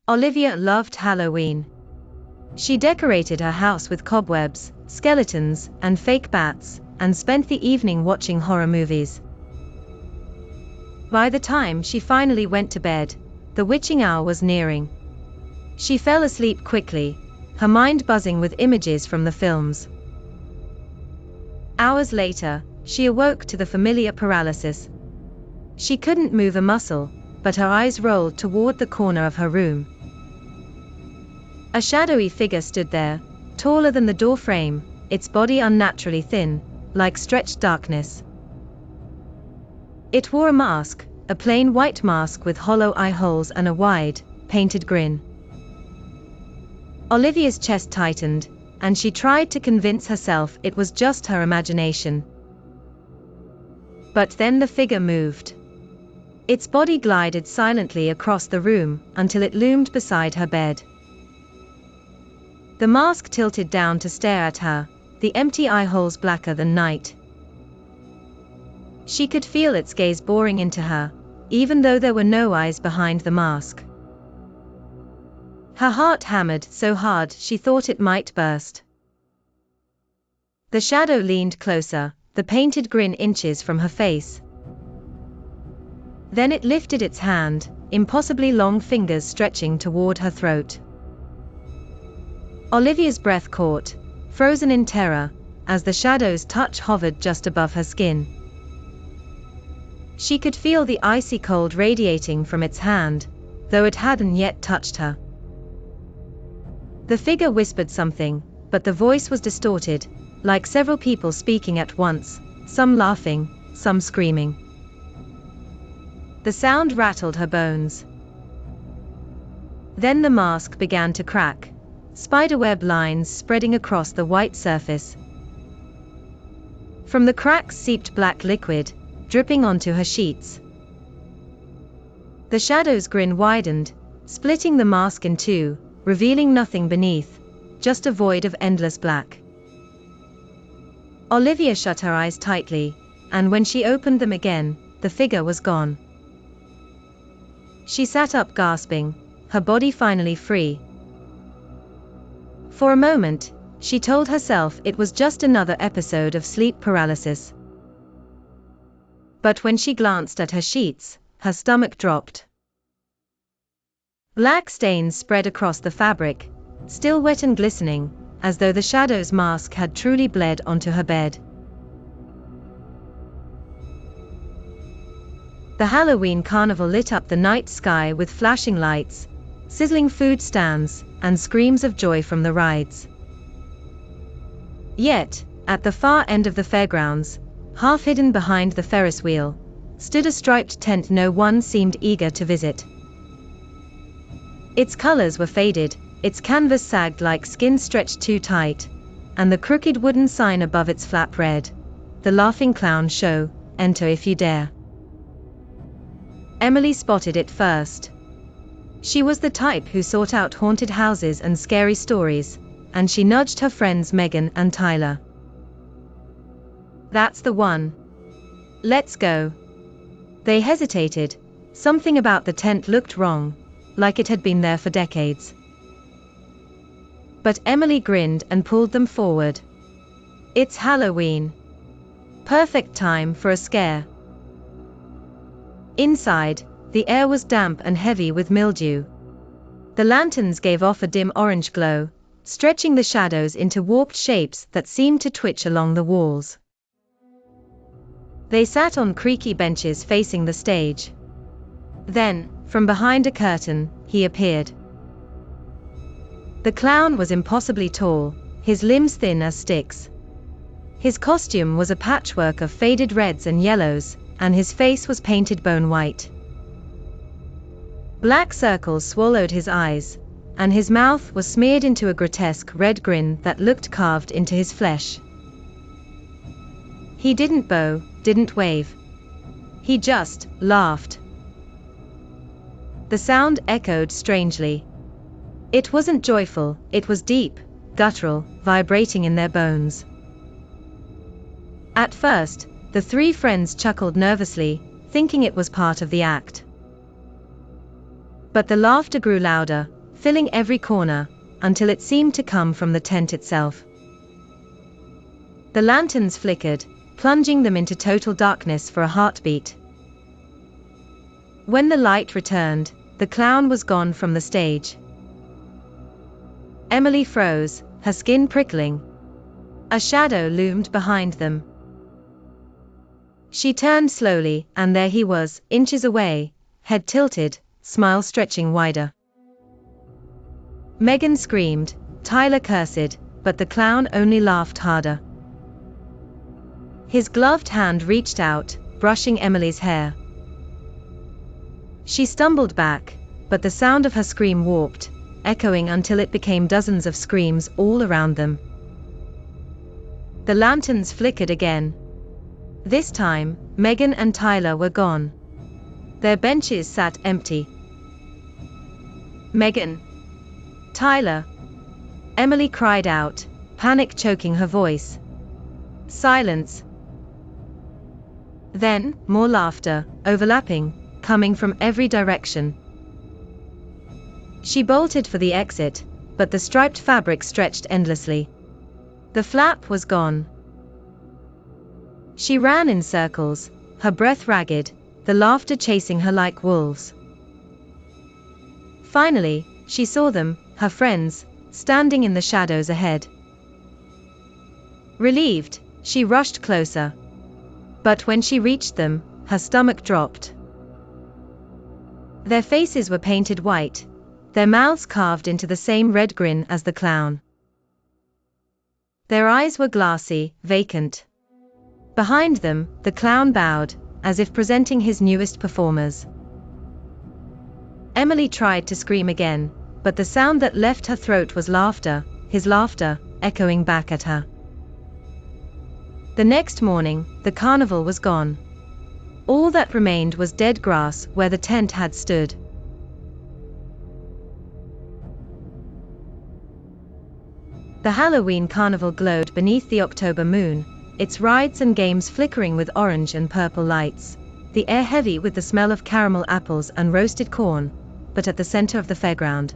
Olivia loved Halloween. She decorated her house with cobwebs, skeletons, and fake bats, and spent the evening watching horror movies. By the time she finally went to bed, the witching hour was nearing. She fell asleep quickly, her mind buzzing with images from the films. Hours later, she awoke to the familiar paralysis. She couldn't move a muscle, but her eyes rolled toward the corner of her room. A shadowy figure stood there, taller than the door frame, its body unnaturally thin, like stretched darkness. It wore a mask, a plain white mask with hollow eye holes and a wide, painted grin. Olivia's chest tightened, and she tried to convince herself it was just her imagination. But then the figure moved. Its body glided silently across the room until it loomed beside her bed. The mask tilted down to stare at her, the empty eye holes blacker than night. She could feel its gaze boring into her, even though there were no eyes behind the mask. Her heart hammered so hard she thought it might burst. The shadow leaned closer, the painted grin inches from her face. Then it lifted its hand, impossibly long fingers stretching toward her throat. Olivia's breath caught, frozen in terror, as the shadow's touch hovered just above her skin. She could feel the icy cold radiating from its hand, though it hadn't yet touched her. The figure whispered something, but the voice was distorted, like several people speaking at once, some laughing, some screaming. The sound rattled her bones. Then the mask began to crack, spiderweb lines spreading across the white surface. From the cracks seeped black liquid, dripping onto her sheets. The shadow's grin widened, splitting the mask in two, revealing nothing beneath, just a void of endless black. Olivia shut her eyes tightly, and when she opened them again, the figure was gone. She sat up gasping, her body finally free. For a moment, she told herself it was just another episode of sleep paralysis. But when she glanced at her sheets, her stomach dropped. Black stains spread across the fabric, still wet and glistening, as though the shadow's mask had truly bled onto her bed. The Halloween carnival lit up the night sky with flashing lights, sizzling food stands, and screams of joy from the rides. Yet, at the far end of the fairgrounds, half hidden behind the Ferris wheel, stood a striped tent no one seemed eager to visit. Its colors were faded, its canvas sagged like skin stretched too tight, and the crooked wooden sign above its flap read, "The Laughing Clown Show, enter if you dare." Emily spotted it first. She was the type who sought out haunted houses and scary stories, and she nudged her friends Megan and Tyler. "That's the one. Let's go." They hesitated. Something about the tent looked wrong, like it had been there for decades. But Emily grinned and pulled them forward. "It's Halloween. Perfect time for a scare." Inside, the air was damp and heavy with mildew. The lanterns gave off a dim orange glow, stretching the shadows into warped shapes that seemed to twitch along the walls. They sat on creaky benches facing the stage. Then, from behind a curtain, he appeared. The clown was impossibly tall, his limbs thin as sticks. His costume was a patchwork of faded reds and yellows, and his face was painted bone white. Black circles swallowed his eyes, and his mouth was smeared into a grotesque red grin that looked carved into his flesh. He didn't bow, didn't wave. He just laughed. The sound echoed strangely. It wasn't joyful, it was deep, guttural, vibrating in their bones. At first, the three friends chuckled nervously, thinking it was part of the act. But the laughter grew louder, filling every corner, until it seemed to come from the tent itself. The lanterns flickered, plunging them into total darkness for a heartbeat. When the light returned, the clown was gone from the stage. Emily froze, her skin prickling. A shadow loomed behind them. She turned slowly, and there he was, inches away, head tilted, smile stretching wider. Megan screamed, Tyler cursed, but the clown only laughed harder. His gloved hand reached out, brushing Emily's hair. She stumbled back, but the sound of her scream warped, echoing until it became dozens of screams all around them. The lanterns flickered again. This time, Megan and Tyler were gone. Their benches sat empty. Megan! Tyler! Emily cried out, panic choking her voice. Silence. Then, more laughter, overlapping, coming from every direction. She bolted for the exit, but the striped fabric stretched endlessly. The flap was gone. She ran in circles, her breath ragged, the laughter chasing her like wolves. Finally, she saw them, her friends, standing in the shadows ahead. Relieved, she rushed closer. But when she reached them, her stomach dropped. Their faces were painted white, their mouths carved into the same red grin as the clown. Their eyes were glassy, vacant. Behind them, the clown bowed, as if presenting his newest performers. Emily tried to scream again, but the sound that left her throat was laughter, his laughter, echoing back at her. The next morning, the carnival was gone. All that remained was dead grass where the tent had stood. The Halloween carnival glowed beneath the October moon, its rides and games flickering with orange and purple lights, the air heavy with the smell of caramel apples and roasted corn, but at the center of the fairground.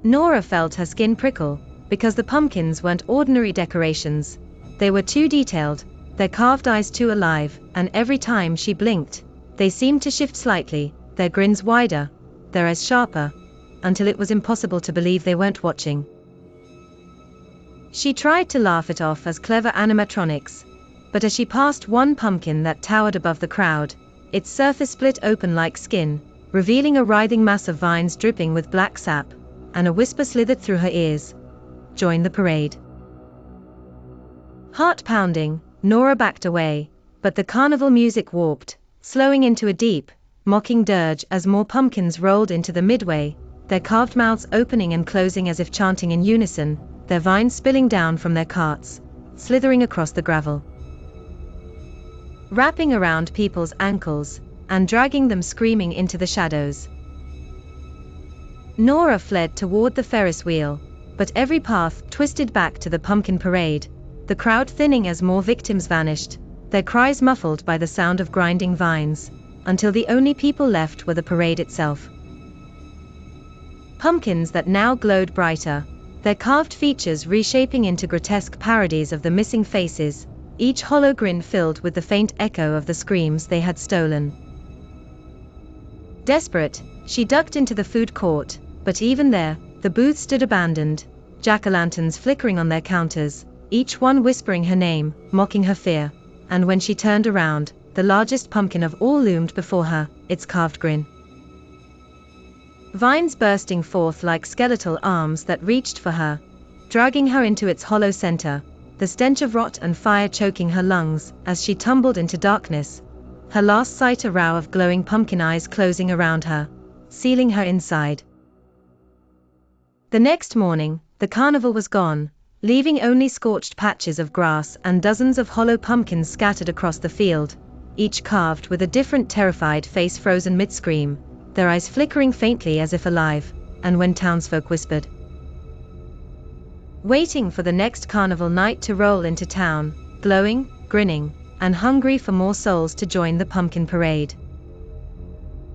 Nora felt her skin prickle, because the pumpkins weren't ordinary decorations. They were too detailed, their carved eyes too alive, and every time she blinked, they seemed to shift slightly, their grins wider, their eyes sharper, until it was impossible to believe they weren't watching. She tried to laugh it off as clever animatronics, but as she passed one pumpkin that towered above the crowd, its surface split open like skin, revealing a writhing mass of vines dripping with black sap, and a whisper slithered through her ears, "Join the parade." Heart pounding, Nora backed away, but the carnival music warped, slowing into a deep, mocking dirge as more pumpkins rolled into the midway, their carved mouths opening and closing as if chanting in unison, their vines spilling down from their carts, slithering across the gravel, wrapping around people's ankles, and dragging them screaming into the shadows. Nora fled toward the Ferris wheel, but every path twisted back to the pumpkin parade, the crowd thinning as more victims vanished, their cries muffled by the sound of grinding vines, until the only people left were the parade itself. Pumpkins that now glowed brighter, their carved features reshaping into grotesque parodies of the missing faces, each hollow grin filled with the faint echo of the screams they had stolen. Desperate, she ducked into the food court, but even there, the booths stood abandoned, jack-o'-lanterns flickering on their counters, each one whispering her name, mocking her fear, and when she turned around, the largest pumpkin of all loomed before her, its carved grin. Vines bursting forth like skeletal arms that reached for her, dragging her into its hollow center, the stench of rot and fire choking her lungs as she tumbled into darkness, her last sight a row of glowing pumpkin eyes closing around her, sealing her inside. The next morning, the carnival was gone, leaving only scorched patches of grass and dozens of hollow pumpkins scattered across the field, each carved with a different terrified face frozen mid-scream, their eyes flickering faintly as if alive, and when townsfolk whispered, waiting for the next carnival night to roll into town, glowing, grinning, and hungry for more souls to join the pumpkin parade.